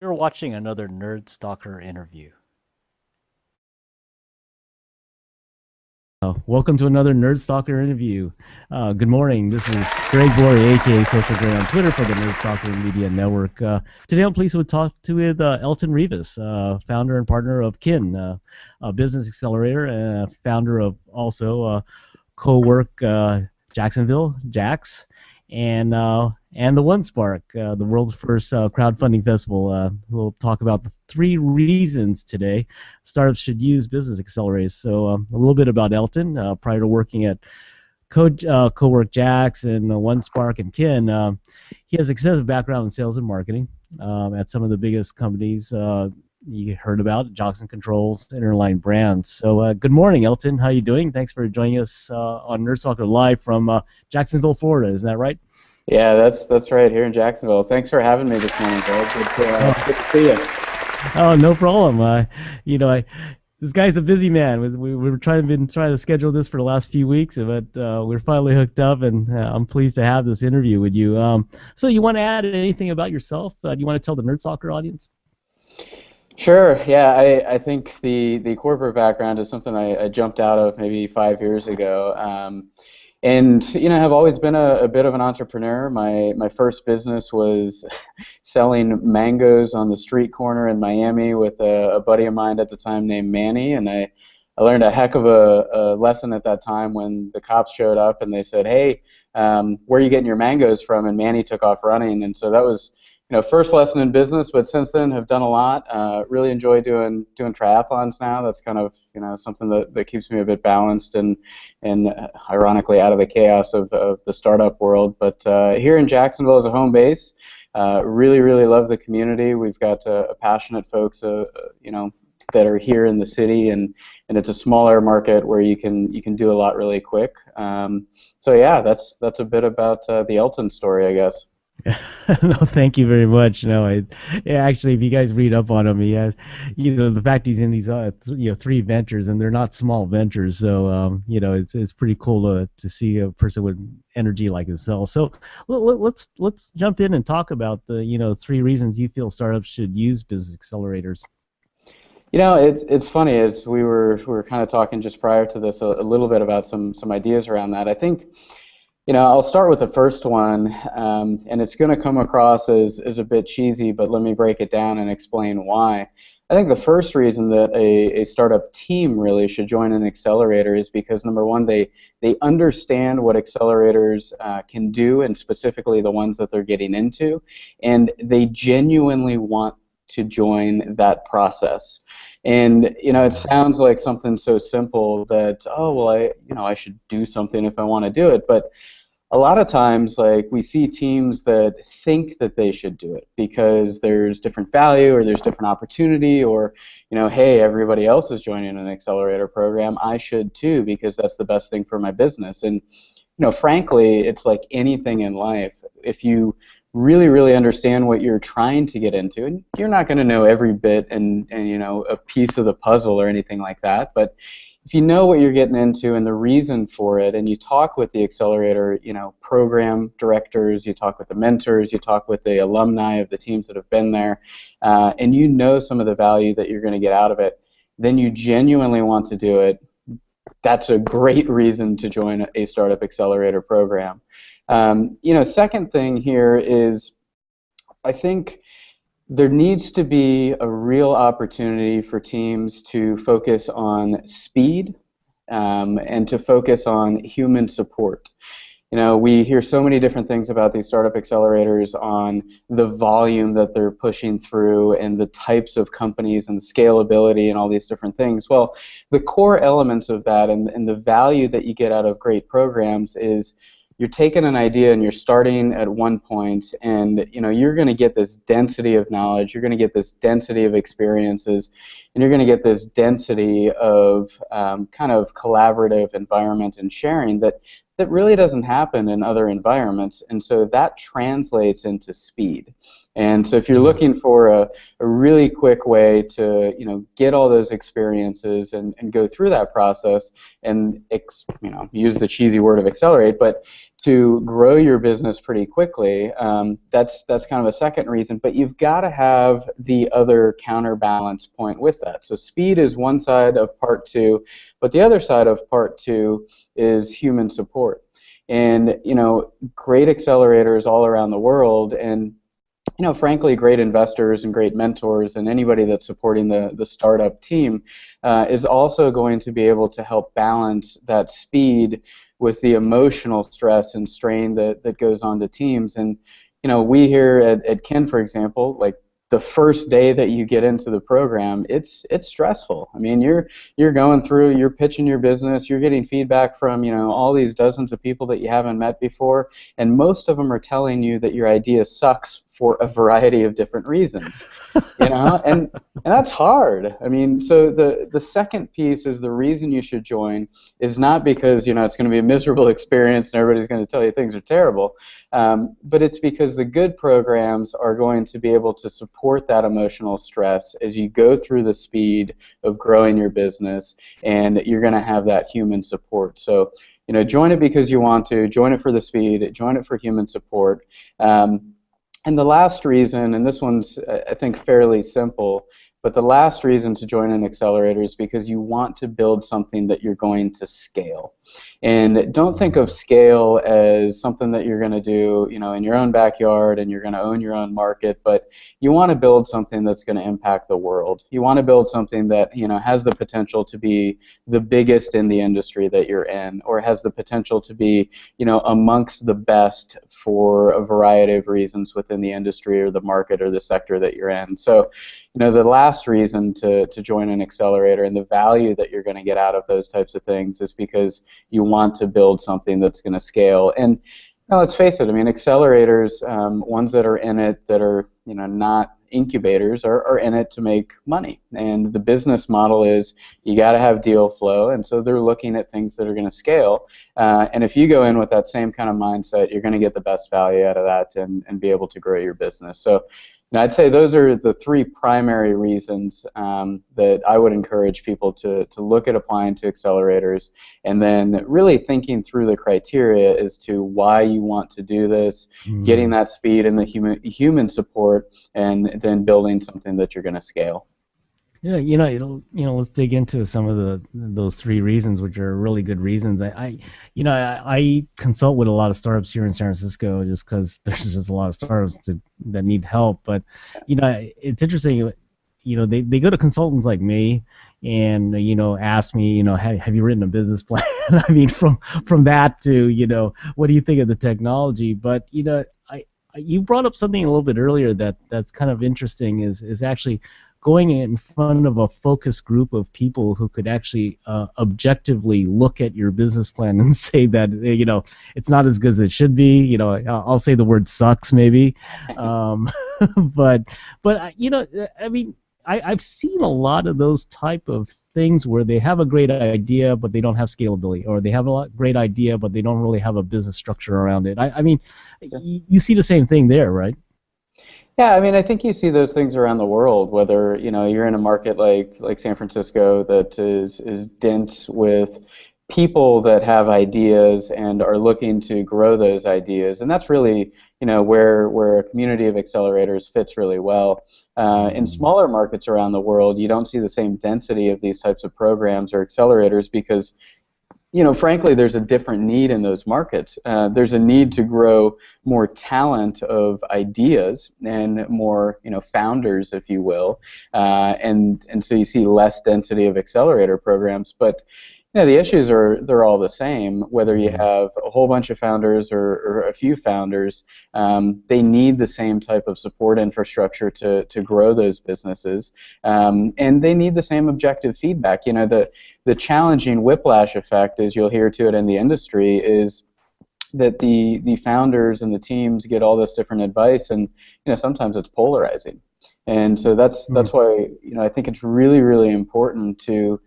You're watching another Nerd Stalker interview. Welcome to another Nerd Stalker interview. Good morning. This is Greg Bory, aka Social Greg on Twitter for the Nerd Stalker Media Network. Today I'm pleased to talk with Elton Rivas, founder and partner of KYN, a business accelerator, and founder of also Co-work Jacksonville, Jax, and the One Spark, the world's first crowdfunding festival. We'll talk about the 3 reasons today startups should use business accelerators. So a little bit about Elton. Prior to working at Co-work Jax and One Spark and KYN, he has extensive background in sales and marketing at some of the biggest companies you heard about, Johnson Controls, Interline Brands. So good morning, Elton. How you doing? Thanks for joining us on Nerd Stalker Live from Jacksonville, Florida. Isn't that right? Yeah, that's right, here in Jacksonville. Thanks for having me this morning, Greg. Good to see you. Oh, no problem. This guy's a busy man. We've been trying to schedule this for the last few weeks, but we're finally hooked up, and I'm pleased to have this interview with you. So you want to add anything about yourself? Do you want to tell the Nerd Stalker audience? Sure. Yeah, I think the corporate background is something I jumped out of maybe 5 years ago. And have always been a bit of an entrepreneur. My first business was selling mangoes on the street corner in Miami with a buddy of mine at the time named Manny, and I learned a heck of a lesson at that time when the cops showed up and they said, "Hey, where are you getting your mangoes from?" And Manny took off running, and so that was first lesson in business. But since then, have done a lot. Really enjoy doing triathlons now. That's kind of something that keeps me a bit balanced and ironically out of the chaos of the startup world. But here in Jacksonville as a home base, really love the community. We've got passionate folks, that are here in the city, and it's a smaller market where you can do a lot really quick. So yeah, that's a bit about the Elton story, I guess. No, thank you very much. Actually, if you guys read up on him, he has, the fact he's in these, 3 ventures, and they're not small ventures. So, it's pretty cool to see a person with energy like himself. So, let's jump in and talk about the 3 reasons you feel startups should use business accelerators. It's funny, as we were kind of talking just prior to this a little bit about some ideas around that. I think. I'll start with the first one, and it's going to come across as a bit cheesy, but let me break it down and explain why. I think the first reason that a startup team really should join an accelerator is because, number one, they understand what accelerators can do, and specifically the ones that they're getting into, and they genuinely want to join that process. And it sounds like something so simple that, oh well, I should do something if I want to do it, but a lot of times, like, we see teams that think that they should do it because there's different value or there's different opportunity, or hey, everybody else is joining an accelerator program, I should too because that's the best thing for my business. And frankly, it's like anything in life. If you really understand what you're trying to get into, and you're not going to know every bit and a piece of the puzzle or anything like that, but if you know what you're getting into and the reason for it, and you talk with the accelerator, program directors, you talk with the mentors, you talk with the alumni of the teams that have been there, and you know some of the value that you're going to get out of it, then you genuinely want to do it. That's a great reason to join a startup accelerator program. Second thing here is, I think there needs to be a real opportunity for teams to focus on speed and to focus on human support. We hear so many different things about these startup accelerators on the volume that they're pushing through and the types of companies and the scalability and all these different things. Well, the core elements of that and the value that you get out of great programs is you're taking an idea and you're starting at one point, and you're going to get this density of knowledge, you're going to get this density of experiences, and you're going to get this density of kind of collaborative environment and sharing that really doesn't happen in other environments, and so that translates into speed. And so if you're looking for a really quick way to get all those experiences and go through that process and use the cheesy word of accelerate, but to grow your business pretty quickly. That's kind of a second reason, but you've got to have the other counterbalance point with that. So speed is one side of part two, but the other side of part two is human support. And great accelerators all around the world, and frankly, great investors and great mentors and anybody that's supporting the startup team is also going to be able to help balance that speed with the emotional stress and strain that goes on to teams. And we here at KYN, for example, like the first day that you get into the program, it's stressful. I mean, you're going through, you're pitching your business, you're getting feedback from all these dozens of people that you haven't met before, and most of them are telling you that your idea sucks for a variety of different reasons. And that's hard. I mean, so the second piece is the reason you should join is not because it's going to be a miserable experience and everybody's going to tell you things are terrible, but it's because the good programs are going to be able to support that emotional stress as you go through the speed of growing your business, and you're going to have that human support. So join it because you want to, join it for the speed, join it for human support. And the last reason, and this one's, I think, fairly simple, but the last reason to join an accelerator is because you want to build something that you're going to scale. And don't think of scale as something that you're going to do, in your own backyard and you're going to own your own market, but you want to build something that's going to impact the world. You want to build something that, has the potential to be the biggest in the industry that you're in, or has the potential to be, amongst the best for a variety of reasons within the industry or the market or the sector that you're in. So, the last reason to join an accelerator and the value that you're going to get out of those types of things is because you want to build something that's going to scale. And let's face it, I mean, accelerators, ones that are in it that are not incubators, are in it to make money. And the business model is you got to have deal flow, and so they're looking at things that are going to scale. And if you go in with that same kind of mindset, you're going to get the best value out of that and be able to grow your business. So I'd say those are the three primary reasons that I would encourage people to look at applying to accelerators, and then really thinking through the criteria as to why you want to do this, getting that speed and the human support, and then building something that you're going to scale. Yeah, let's dig into some of those three reasons, which are really good reasons. I consult with a lot of startups here in San Francisco just because there's just a lot of startups that need help. But it's interesting. They go to consultants like me and ask me, have you written a business plan? I mean, from that to what do you think of the technology? But you brought up something a little bit earlier that's kind of interesting is actually going in front of a focus group of people who could actually objectively look at your business plan and say that it's not as good as it should be. I'll say the word sucks maybe, but I mean, I've seen a lot of those type of things where they have a great idea but they don't have scalability, or they have a great idea but they don't really have a business structure around it. I mean, you see the same thing there, right? Yeah, I mean, I think you see those things around the world, whether you're in a market like San Francisco that is dense with people that have ideas and are looking to grow those ideas, and that's really where a community of accelerators fits really well. In smaller markets around the world, you don't see the same density of these types of programs or accelerators because frankly, there's a different need in those markets. There's a need to grow more talent of ideas and more, founders, if you will, and so you see less density of accelerator programs. But the issues they're all the same, whether you have a whole bunch of founders or a few founders. They need the same type of support infrastructure to grow those businesses, and they need the same objective feedback. The challenging whiplash effect, as you'll hear to it in the industry, is that the founders and the teams get all this different advice, and sometimes it's polarizing. And so that's why I think it's really, really important to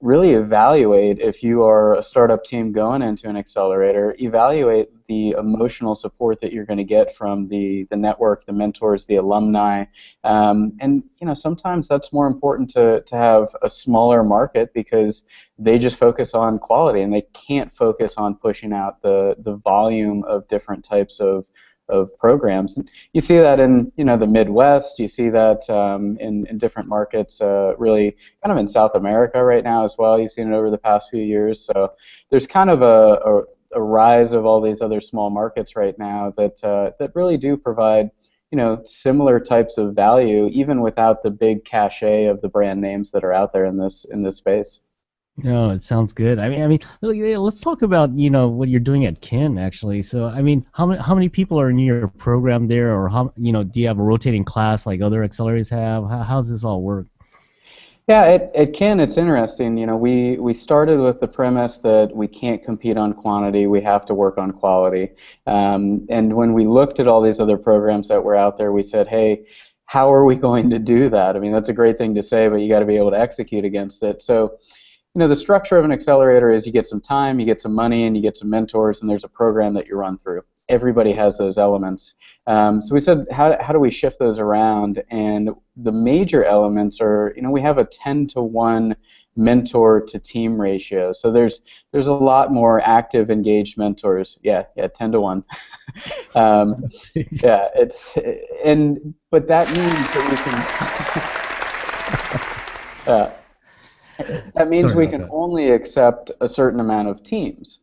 really evaluate, if you are a startup team going into an accelerator, evaluate the emotional support that you're going to get from the network, the mentors, the alumni. And sometimes that's more important to have a smaller market because they just focus on quality and they can't focus on pushing out the volume of different types of programs. You see that in the Midwest. You see that in different markets, really kind of in South America right now as well. You've seen it over the past few years. So there's kind of a rise of all these other small markets right now that really do provide similar types of value, even without the big cachet of the brand names that are out there in this space. No, it sounds good. Let's talk about what you're doing at KYN actually. So, how many people are in your program there, or how do you have a rotating class like other accelerators have? How's this all work? Yeah, at KYN, it's interesting. We started with the premise that we can't compete on quantity; we have to work on quality. And when we looked at all these other programs that were out there, we said, hey, how are we going to do that? I mean, that's a great thing to say, but you got to be able to execute against it. So the structure of an accelerator is you get some time, you get some money, and you get some mentors, and there's a program that you run through. Everybody has those elements. So we said, how do we shift those around? And the major elements are, we have a 10-to-1 mentor to team ratio. So there's a lot more active, engaged mentors. Yeah, 10-to-1. Yeah, but that means that we can. That means Sorry we about can that. only accept a certain amount of teams.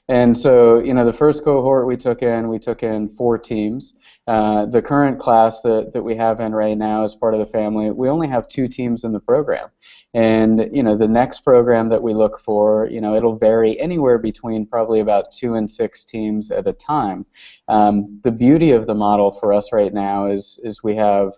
And so, the first cohort we took in 4 teams. The current class that we have in right now as part of the family, we only have 2 teams in the program. And, the next program that we look for, it'll vary anywhere between probably about 2 and 6 teams at a time. The beauty of the model for us right now is we have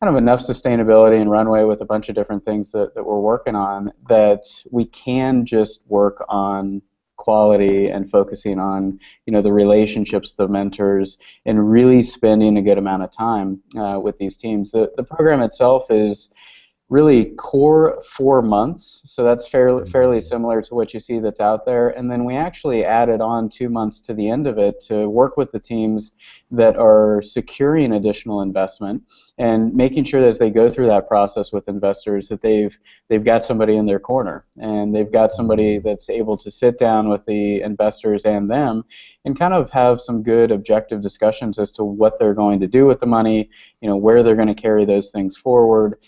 kind of enough sustainability and runway with a bunch of different things that we're working on that we can just work on quality and focusing on the relationships, the mentors, and really spending a good amount of time with these teams. The program itself is really core 4 months, so that's fairly similar to what you see that's out there. And then we actually added on 2 months to the end of it to work with the teams that are securing additional investment and making sure that as they go through that process with investors that they've got somebody in their corner and they've got somebody that's able to sit down with the investors and them and kind of have some good objective discussions as to what they're going to do with the money, where they're going to carry those things forward.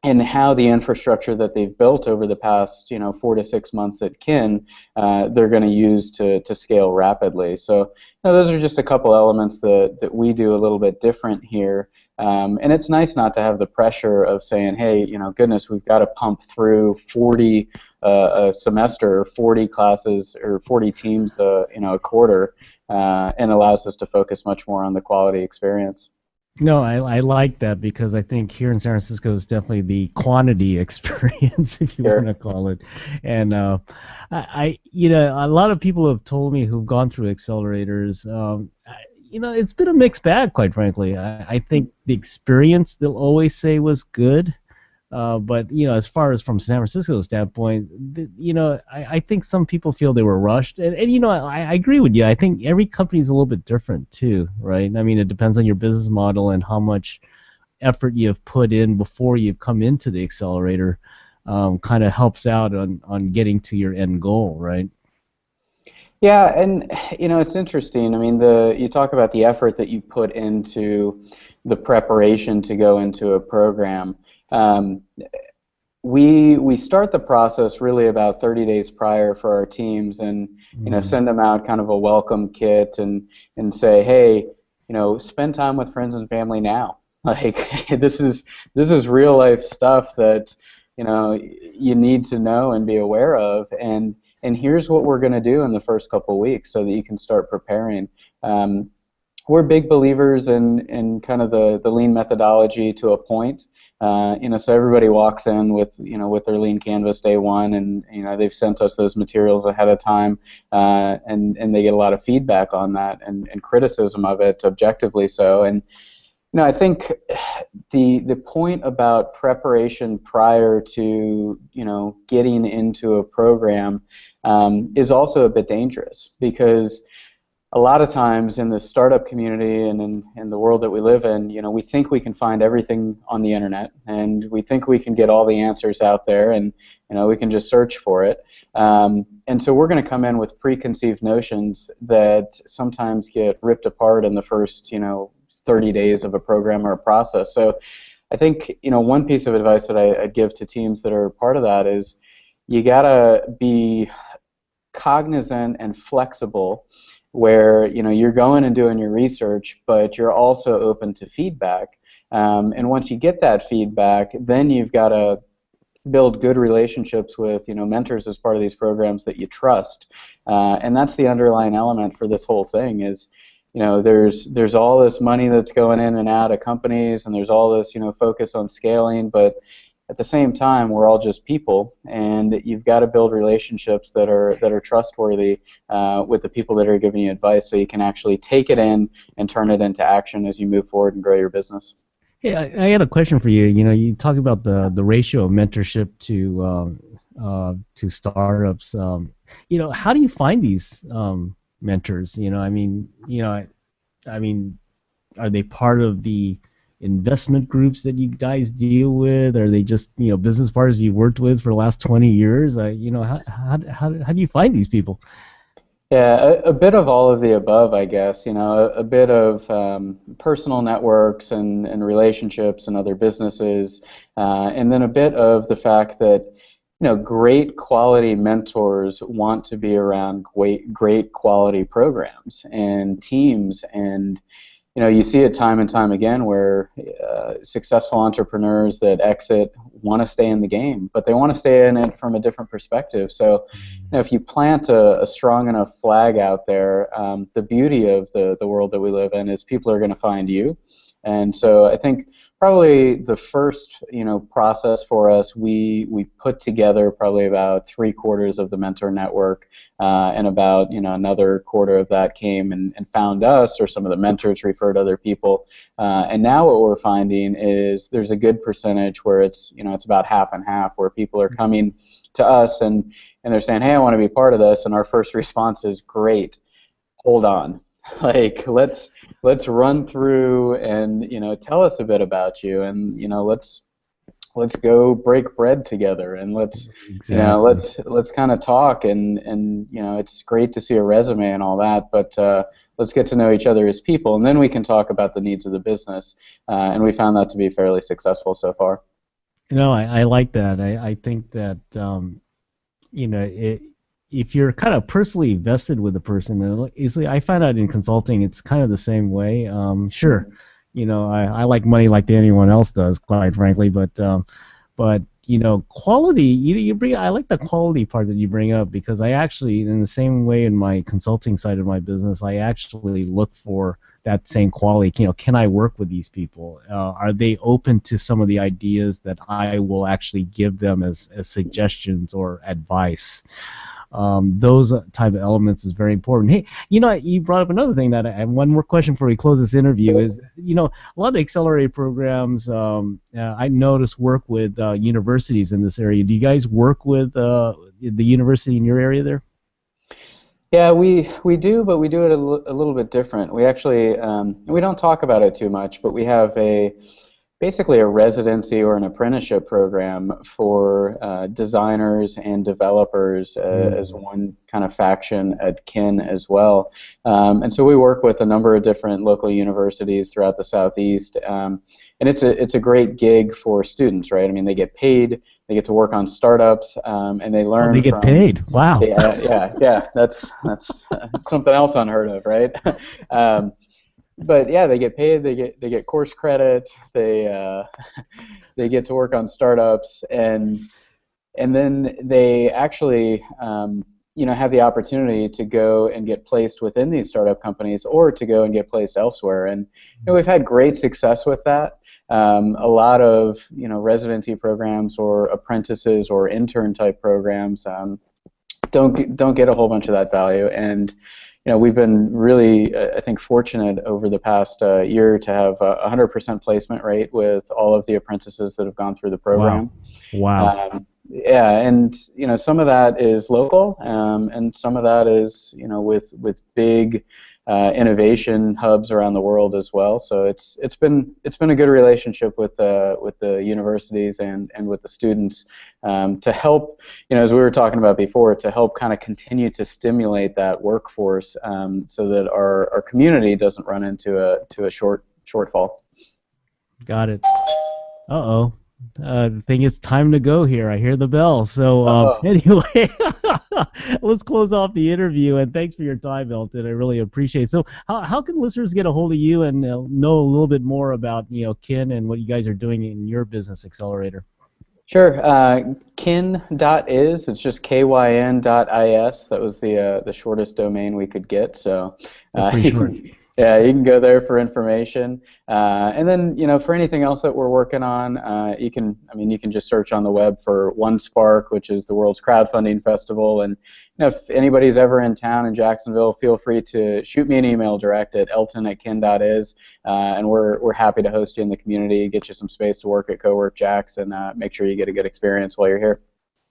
And how the infrastructure that they've built over the past 4 to 6 months at KYN they're going to use to scale rapidly. So those are just a couple elements that we do a little bit different here. And it's nice not to have the pressure of saying, hey, goodness, we've got to pump through 40 a semester, 40 classes, or 40 teams a quarter, and allows us to focus much more on the quality experience. No, I like that because I think here in San Francisco is definitely the quantity experience, if you Sure. want to call it. And a lot of people have told me who've gone through accelerators. It's been a mixed bag, quite frankly. I think the experience they'll always say was good. But as far as from San Francisco's standpoint, I think some people feel they were rushed, and I agree with you. I think every company is a little bit different too, right? I mean, it depends on your business model and how much effort you've put in before you've come into the accelerator. Kind of helps out on getting to your end goal, right? Yeah, and it's interesting. I mean, you talk about the effort that you put into the preparation to go into a program. We start the process really about 30 days prior for our teams, and send them out kind of a welcome kit and say, hey, spend time with friends and family now. Like this is real life stuff that you need to know and be aware of, and here's what we're going to do in the first couple of weeks so that you can start preparing. We're big believers in kind of the lean methodology to a point. So everybody walks in with their lean canvas day one, and they've sent us those materials ahead of time, and they get a lot of feedback on that and criticism of it, objectively so. And I think the point about preparation prior to getting into a program is also a bit dangerous, because a lot of times in the startup community and in the world that we live in, we think we can find everything on the internet, and we think we can get all the answers out there, and we can just search for it. And so we're going to come in with preconceived notions that sometimes get ripped apart in the first 30 days of a program or a process. So I think one piece of advice that I'd give to teams that are part of that is you got to be cognizant and flexible, where you're going and doing your research, but you're also open to feedback. And once you get that feedback, then you've got to build good relationships with mentors as part of these programs that you trust. And that's the underlying element for this whole thing is there's all this money that's going in and out of companies, and there's all this focus on scaling, but at the same time, we're all just people, and you've got to build relationships that are trustworthy with the people that are giving you advice, so you can actually take it in and turn it into action as you move forward and grow your business. Hey, I had a question for you. You talk about the ratio of mentorship to startups. How do you find these mentors? Are they part of the investment groups that you guys deal with? Are they just business partners you worked with for the last 20 years? How do you find these people? Yeah, a bit of all of the above, I guess. A bit of personal networks and relationships and other businesses, and then a bit of the fact that great quality mentors want to be around great quality programs and teams. And you see it time and time again where successful entrepreneurs that exit want to stay in the game, but they want to stay in it from a different perspective. So if you plant a strong enough flag out there, the beauty of the world that we live in is people are going to find you. And so I think probably the first process for us, we put together probably about 3/4 of the mentor network, and about another quarter of that came and found us, or some of the mentors referred other people. And now what we're finding is there's a good percentage where it's it's about half and half, where people are coming to us and they're saying, hey, I want to be part of this, and our first response is, great, hold on. Like, let's run through and tell us a bit about you, and let's go break bread together, and let's kind of talk, and it's great to see a resume and all that, but let's get to know each other as people, and then we can talk about the needs of the business. And we found that to be fairly successful so far. I like that. I think that if you're kind of personally vested with a person, I find out in consulting it's kind of the same way. Sure, I like money like anyone else does, quite frankly, but quality. You bring. I like the quality part that you bring up, because I actually, in the same way in my consulting side of my business, I actually look for that same quality. Can I work with these people? Are they open to some of the ideas that I will actually give them as suggestions or advice? Those type of elements is very important. Hey, you brought up another thing that I have one more question before we close this interview is, a lot of accelerator programs, I notice work with universities in this area. Do you guys work with the university in your area there? Yeah, we do, but we do it a little bit different. We actually, we don't talk about it too much, but we have basically a residency or an apprenticeship program for designers and developers as one kind of faction at KYN as well. And so we work with a number of different local universities throughout the Southeast, and it's a great gig for students, right? I mean, they get paid, they get to work on startups, and they learn. Oh, they get paid. Wow. Yeah. That's something else unheard of, right? But yeah, they get paid. They get course credit. They get to work on startups, and then they actually have the opportunity to go and get placed within these startup companies, or to go and get placed elsewhere. And we've had great success with that. A lot of residency programs or apprentices or intern type programs don't get a whole bunch of that value, and we've been really, I think, fortunate over the past year to have a 100% placement rate with all of the apprentices that have gone through the program. Wow. Yeah, and some of that is local, and some of that is with big innovation hubs around the world as well. So it's been a good relationship with the universities and with the students to help, as we were talking about before, to help kind of continue to stimulate that workforce so that our community doesn't run into a shortfall. Got it. Uh-oh. I think it's time to go here. I hear the bell. So anyway, let's close off the interview. And thanks for your time, Elton. I really appreciate it. So how can listeners get a hold of you and know a little bit more about KYN and what you guys are doing in your business accelerator? Sure. KYN.is. It's just KYN.is. That was the shortest domain we could get. So that's pretty short. Yeah, you can go there for information, and then for anything else that we're working on, you can just search on the web for One Spark, which is the world's crowdfunding festival. And if anybody's ever in town in Jacksonville, feel free to shoot me an email direct at elton@kyn.is, and we're happy to host you in the community, get you some space to work at CoWork Jax, and make sure you get a good experience while you're here.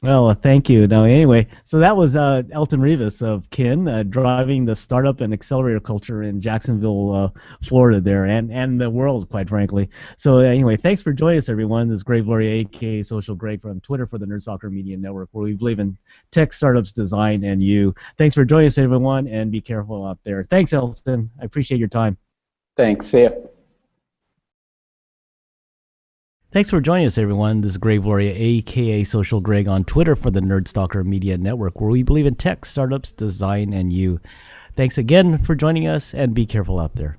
Well, thank you. Now, anyway, so that was Elton Rivas of KYN, driving the startup and accelerator culture in Jacksonville, Florida there, and the world, quite frankly. So anyway, thanks for joining us, everyone. This is Greg Gloria, a.k.a. Social Greg from Twitter for the Nerd Stalker Media Network, where we believe in tech, startups, design, and you. Thanks for joining us, everyone, and be careful out there. Thanks, Elton. I appreciate your time. Thanks. See ya. Thanks for joining us, everyone. This is Greg Gloria, a.k.a. Social Greg, on Twitter for the Nerd Stalker Media Network, where we believe in tech, startups, design, and you. Thanks again for joining us, and be careful out there.